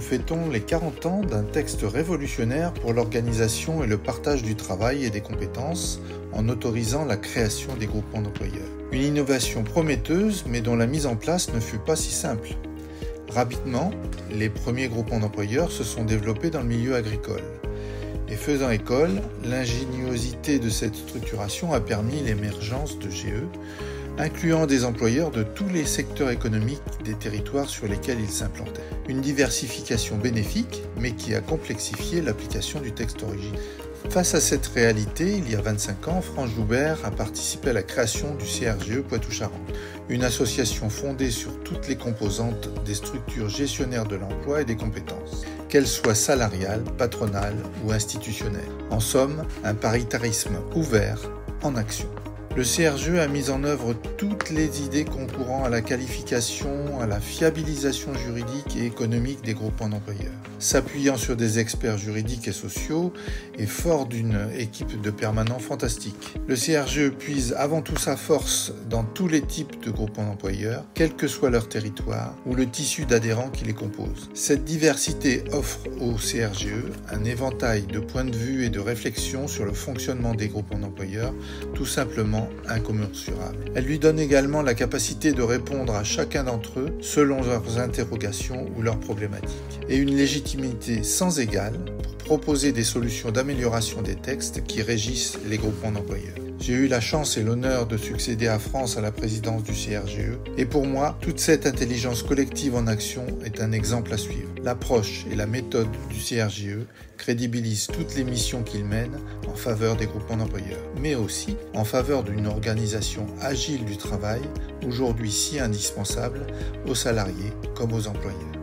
fêtons les 40 ans d'un texte révolutionnaire pour l'organisation et le partage du travail et des compétences en autorisant la création des groupements d'employeurs. Une innovation prometteuse mais dont la mise en place ne fut pas si simple. Rapidement, les premiers groupements d'employeurs se sont développés dans le milieu agricole. Et faisant école, l'ingéniosité de cette structuration a permis l'émergence de GE, incluant des employeurs de tous les secteurs économiques des territoires sur lesquels ils s'implantaient. Une diversification bénéfique, mais qui a complexifié l'application du texte originel. Face à cette réalité, il y a 25 ans, Franz Joubert a participé à la création du CRGE Poitou-Charentes, une association fondée sur toutes les composantes des structures gestionnaires de l'emploi et des compétences, qu'elles soient salariales, patronales ou institutionnelles. En somme, un paritarisme ouvert en action. Le CRGE a mis en œuvre toutes les idées concourant à la qualification, à la fiabilisation juridique et économique des groupements d'employeurs. S'appuyant sur des experts juridiques et sociaux et fort d'une équipe de permanents fantastiques. Le CRGE puise avant tout sa force dans tous les types de groupements d'employeurs, quel que soit leur territoire ou le tissu d'adhérents qui les compose. Cette diversité offre au CRGE un éventail de points de vue et de réflexion sur le fonctionnement des groupements d'employeurs, tout simplement incommensurable. Elle lui donne également la capacité de répondre à chacun d'entre eux selon leurs interrogations ou leurs problématiques, et une légitimité sans égale pour proposer des solutions d'amélioration des textes qui régissent les groupements d'employeurs. J'ai eu la chance et l'honneur de succéder à France à la présidence du CRGE, et pour moi, toute cette intelligence collective en action est un exemple à suivre. L'approche et la méthode du CRGE crédibilisent toutes les missions qu'il mène en faveur des groupements d'employeurs, mais aussi en faveur d'une organisation agile du travail, aujourd'hui si indispensable aux salariés comme aux employeurs.